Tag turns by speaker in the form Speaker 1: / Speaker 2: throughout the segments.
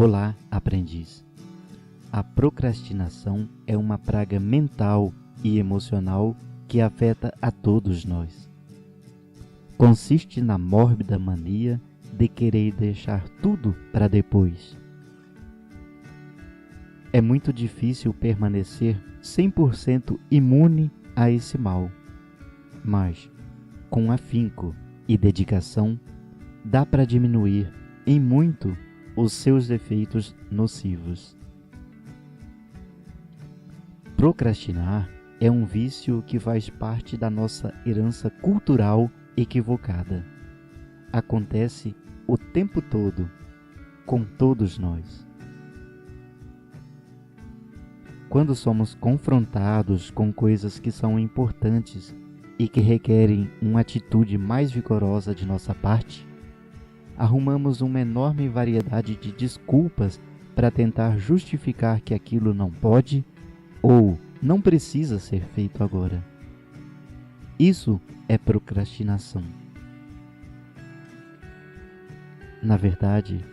Speaker 1: Olá, aprendiz. A procrastinação é uma praga mental e emocional que afeta a todos nós. Consiste na mórbida mania de querer deixar tudo para depois. É muito difícil permanecer 100% imune a esse mal, mas, com afinco e dedicação, dá para diminuir em muito os seus efeitos nocivos. Procrastinar é um vício que faz parte da nossa herança cultural equivocada. Acontece o tempo todo, com todos nós. Quando somos confrontados com coisas que são importantes e que requerem uma atitude mais vigorosa de nossa parte, arrumamos uma enorme variedade de desculpas para tentar justificar que aquilo não pode ou não precisa ser feito agora. Isso é procrastinação. Na verdade,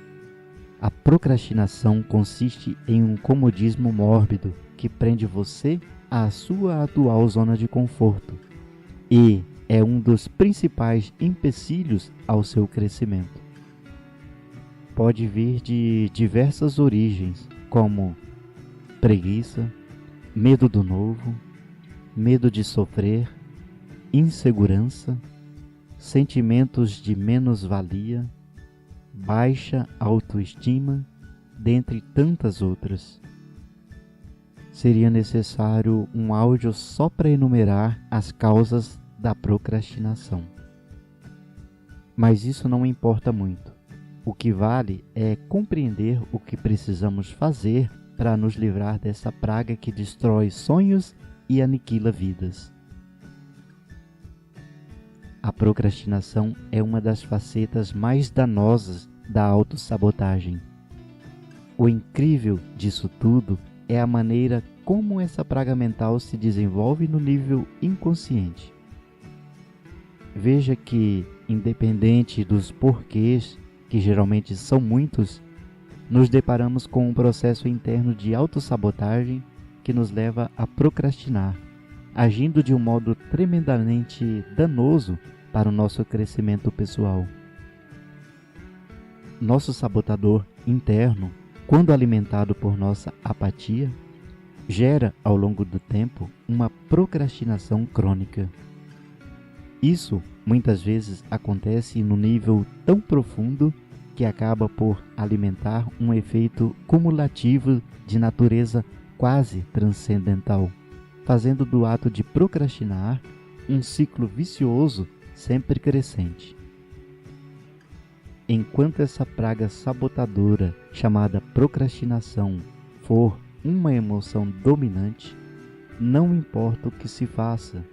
Speaker 1: a procrastinação consiste em um comodismo mórbido que prende você à sua atual zona de conforto e é um dos principais empecilhos ao seu crescimento. Pode vir de diversas origens, como preguiça, medo do novo, medo de sofrer, insegurança, sentimentos de menos-valia, baixa autoestima, dentre tantas outras. Seria necessário um áudio só para enumerar as causas da procrastinação. Mas isso não importa muito. O que vale é compreender o que precisamos fazer para nos livrar dessa praga que destrói sonhos e aniquila vidas. A procrastinação é uma das facetas mais danosas da autossabotagem. O incrível disso tudo é a maneira como essa praga mental se desenvolve no nível inconsciente. Veja que, independente dos porquês, que geralmente são muitos, nos deparamos com um processo interno de autossabotagem que nos leva a procrastinar, agindo de um modo tremendamente danoso para o nosso crescimento pessoal. Nosso sabotador interno, quando alimentado por nossa apatia, gera ao longo do tempo uma procrastinação crônica. Isso muitas vezes acontece no nível tão profundo que acaba por alimentar um efeito cumulativo de natureza quase transcendental, fazendo do ato de procrastinar um ciclo vicioso sempre crescente. Enquanto essa praga sabotadora chamada procrastinação for uma emoção dominante, não importa o que se faça,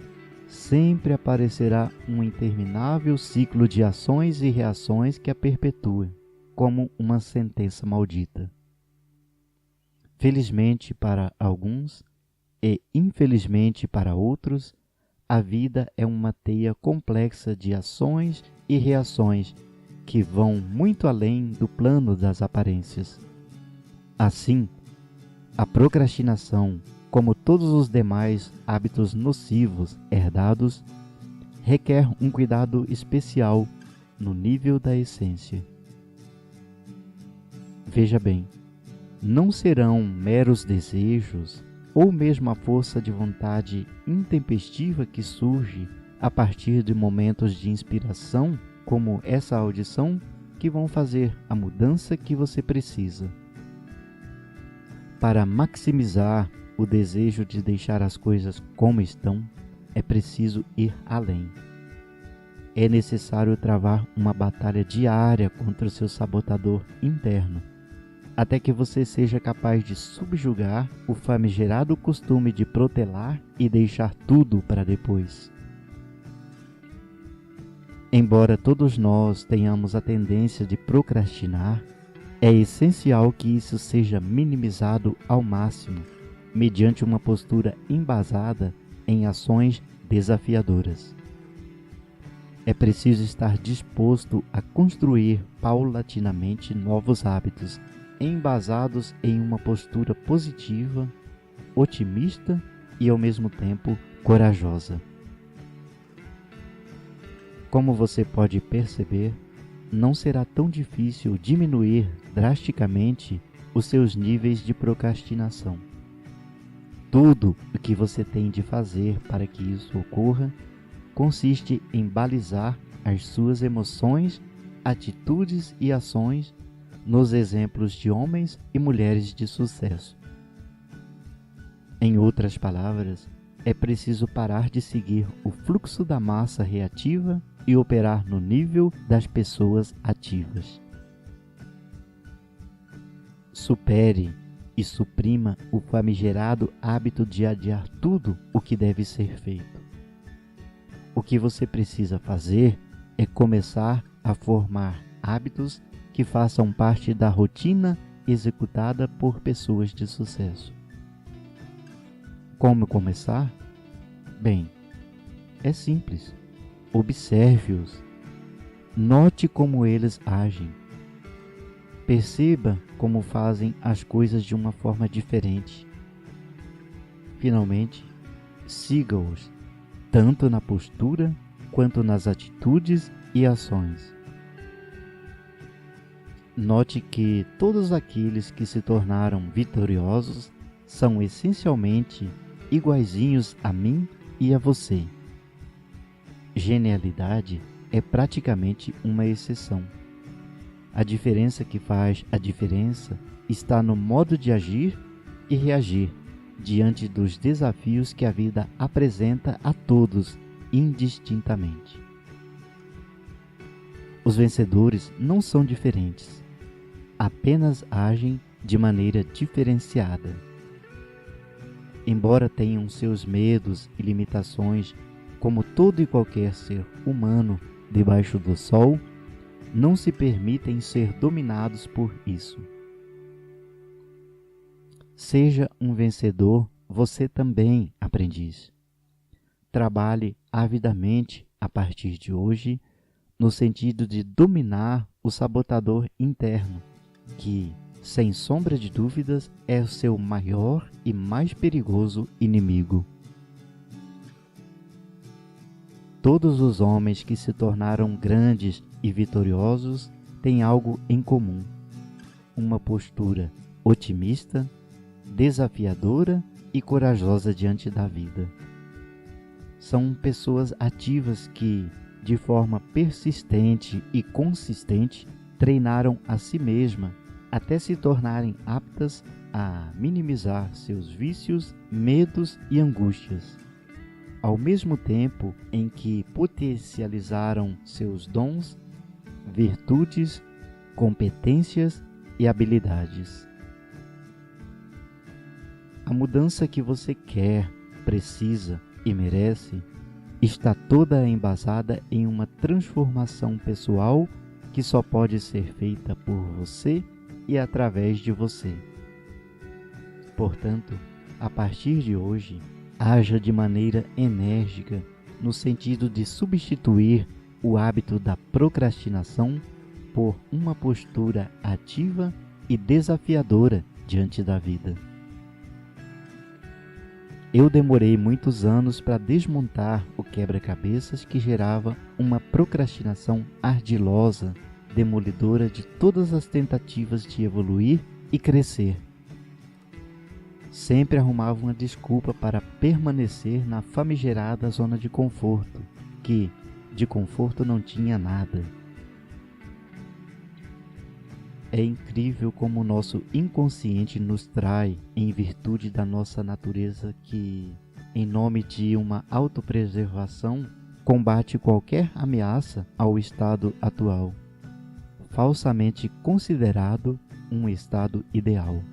Speaker 1: sempre aparecerá um interminável ciclo de ações e reações que a perpetua, como uma sentença maldita. Felizmente para alguns e infelizmente para outros, a vida é uma teia complexa de ações e reações que vão muito além do plano das aparências. Assim, a procrastinação, como todos os demais hábitos nocivos herdados, requer um cuidado especial no nível da essência. Veja bem, não serão meros desejos ou mesmo a força de vontade intempestiva que surge a partir de momentos de inspiração, como essa audição, que vão fazer a mudança que você precisa. Para maximizar o desejo de deixar as coisas como estão, é preciso ir além. É necessário travar uma batalha diária contra o seu sabotador interno, até que você seja capaz de subjugar o famigerado costume de protelar e deixar tudo para depois. Embora todos nós tenhamos a tendência de procrastinar, é essencial que isso seja minimizado ao máximo, mediante uma postura embasada em ações desafiadoras. É preciso estar disposto a construir paulatinamente novos hábitos embasados em uma postura positiva, otimista e ao mesmo tempo corajosa. Como você pode perceber, não será tão difícil diminuir drasticamente os seus níveis de procrastinação. Tudo o que você tem de fazer para que isso ocorra consiste em balizar as suas emoções, atitudes e ações nos exemplos de homens e mulheres de sucesso. Em outras palavras, é preciso parar de seguir o fluxo da massa reativa e operar no nível das pessoas ativas. Supere e suprima o famigerado hábito de adiar tudo o que deve ser feito. O que você precisa fazer é começar a formar hábitos que façam parte da rotina executada por pessoas de sucesso. Como começar? Bem, é simples. Observe-os. Note como eles agem. Perceba como fazem as coisas de uma forma diferente. Finalmente, siga-os, tanto na postura quanto nas atitudes e ações. Note que todos aqueles que se tornaram vitoriosos são essencialmente iguaizinhos a mim e a você. Genialidade é praticamente uma exceção. A diferença que faz a diferença está no modo de agir e reagir diante dos desafios que a vida apresenta a todos indistintamente. Os vencedores não são diferentes, apenas agem de maneira diferenciada. Embora tenham seus medos e limitações, como todo e qualquer ser humano debaixo do sol, não se permitem ser dominados por isso. Seja um vencedor, você também, aprendiz. Trabalhe avidamente a partir de hoje, no sentido de dominar o sabotador interno, que, sem sombra de dúvidas, é o seu maior e mais perigoso inimigo. Todos os homens que se tornaram grandes e vitoriosos têm algo em comum: uma postura otimista, desafiadora e corajosa diante da vida. São pessoas ativas que, de forma persistente e consistente, treinaram a si mesma até se tornarem aptas a minimizar seus vícios, medos e angústias, ao mesmo tempo em que potencializaram seus dons, virtudes, competências e habilidades. A mudança que você quer, precisa e merece está toda embasada em uma transformação pessoal que só pode ser feita por você e através de você. Portanto, a partir de hoje, haja de maneira enérgica no sentido de substituir o hábito da procrastinação por uma postura ativa e desafiadora diante da vida. Eu demorei muitos anos para desmontar o quebra-cabeças que gerava uma procrastinação ardilosa, demolidora de todas as tentativas de evoluir e crescer. Sempre arrumava uma desculpa para permanecer na famigerada zona de conforto, que de conforto não tinha nada. É incrível como o nosso inconsciente nos trai em virtude da nossa natureza que, em nome de uma autopreservação, combate qualquer ameaça ao estado atual, falsamente considerado um estado ideal.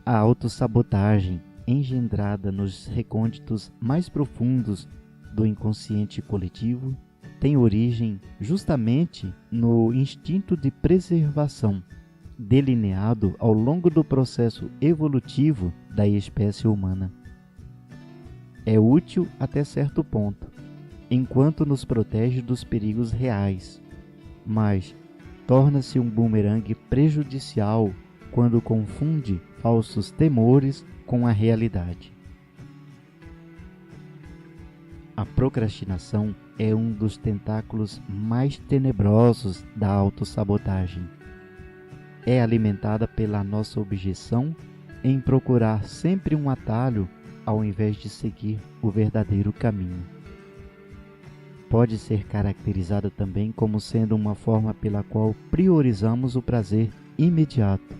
Speaker 1: A autossabotagem engendrada nos recônditos mais profundos do inconsciente coletivo tem origem justamente no instinto de preservação, delineado ao longo do processo evolutivo da espécie humana. É útil até certo ponto, enquanto nos protege dos perigos reais, mas torna-se um bumerangue prejudicial quando confunde falsos temores com a realidade. A procrastinação é um dos tentáculos mais tenebrosos da autossabotagem. É alimentada pela nossa objeção em procurar sempre um atalho ao invés de seguir o verdadeiro caminho. Pode ser caracterizada também como sendo uma forma pela qual priorizamos o prazer imediato,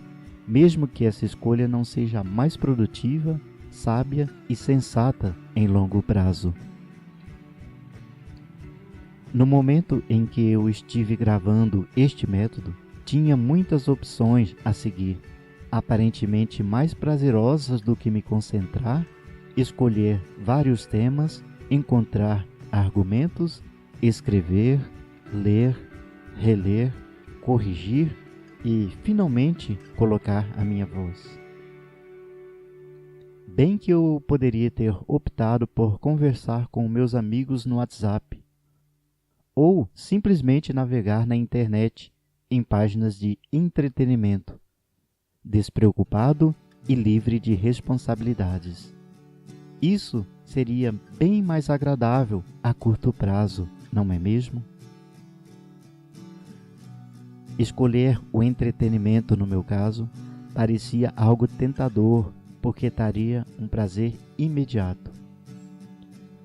Speaker 1: mesmo que essa escolha não seja a mais produtiva, sábia e sensata em longo prazo. No momento em que eu estive gravando este método, tinha muitas opções a seguir, aparentemente mais prazerosas do que me concentrar, escolher vários temas, encontrar argumentos, escrever, ler, reler, corrigir e, finalmente, colocar a minha voz. Bem que eu poderia ter optado por conversar com meus amigos no WhatsApp, ou simplesmente navegar na internet em páginas de entretenimento, despreocupado e livre de responsabilidades. Isso seria bem mais agradável a curto prazo, não é mesmo? Escolher o entretenimento, no meu caso, parecia algo tentador, porque traria um prazer imediato.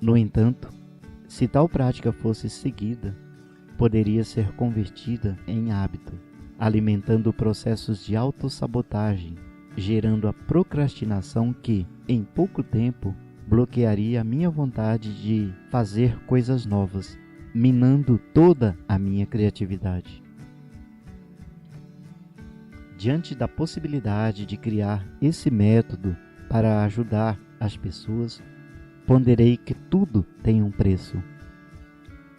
Speaker 1: No entanto, se tal prática fosse seguida, poderia ser convertida em hábito, alimentando processos de autossabotagem, gerando a procrastinação que, em pouco tempo, bloquearia a minha vontade de fazer coisas novas, minando toda a minha criatividade. Diante da possibilidade de criar esse método para ajudar as pessoas, ponderei que tudo tem um preço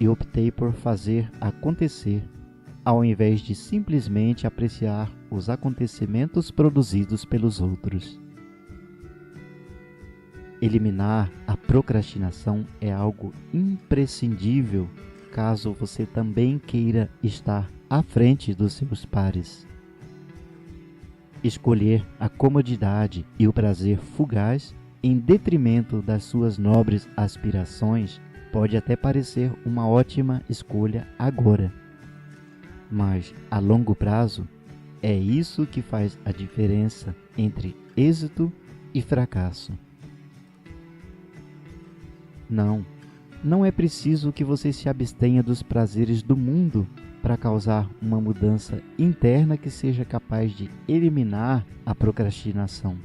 Speaker 1: e optei por fazer acontecer, ao invés de simplesmente apreciar os acontecimentos produzidos pelos outros. Eliminar a procrastinação é algo imprescindível caso você também queira estar à frente dos seus pares. Escolher a comodidade e o prazer fugaz em detrimento das suas nobres aspirações pode até parecer uma ótima escolha agora, mas a longo prazo é isso que faz a diferença entre êxito e fracasso. Não é preciso que você se abstenha dos prazeres do mundo para causar uma mudança interna que seja capaz de eliminar a procrastinação.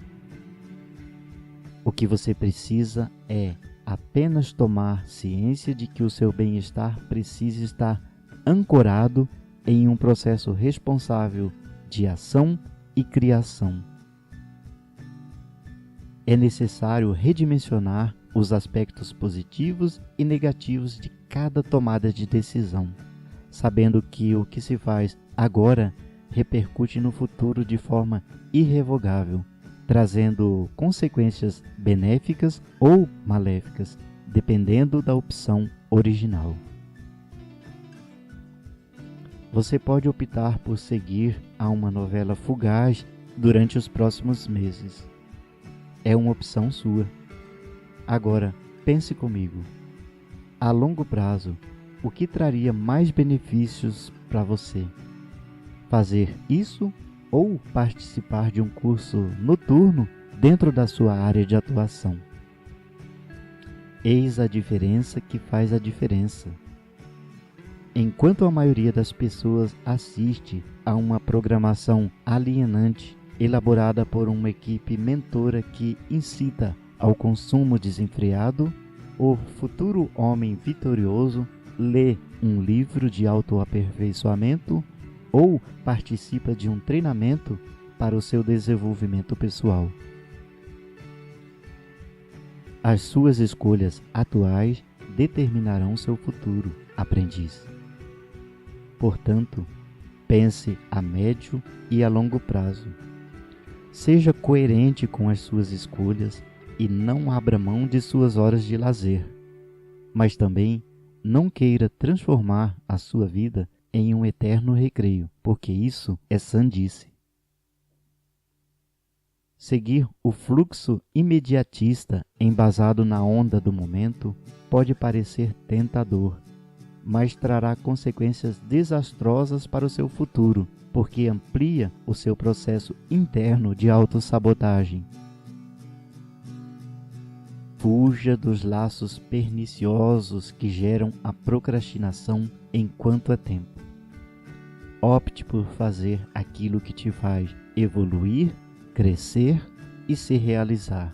Speaker 1: O que você precisa é apenas tomar ciência de que o seu bem-estar precisa estar ancorado em um processo responsável de ação e criação. É necessário redimensionar os aspectos positivos e negativos de cada tomada de decisão, sabendo que o que se faz agora repercute no futuro de forma irrevogável, trazendo consequências benéficas ou maléficas, dependendo da opção original. Você pode optar por seguir a uma novela fugaz durante os próximos meses. É uma opção sua. Agora, pense comigo. A longo prazo, o que traria mais benefícios para você? Fazer isso ou participar de um curso noturno dentro da sua área de atuação? Eis a diferença que faz a diferença. Enquanto a maioria das pessoas assiste a uma programação alienante elaborada por uma equipe mentora que incita ao consumo desenfreado, o futuro homem vitorioso lê um livro de autoaperfeiçoamento ou participa de um treinamento para o seu desenvolvimento pessoal. As suas escolhas atuais determinarão seu futuro, aprendiz. Portanto, pense a médio e a longo prazo. Seja coerente com as suas escolhas e não abra mão de suas horas de lazer, mas também não queira transformar a sua vida em um eterno recreio, porque isso é sandice. Seguir o fluxo imediatista embasado na onda do momento pode parecer tentador, mas trará consequências desastrosas para o seu futuro, porque amplia o seu processo interno de autossabotagem. Fuja dos laços perniciosos que geram a procrastinação enquanto é tempo. Opte por fazer aquilo que te faz evoluir, crescer e se realizar.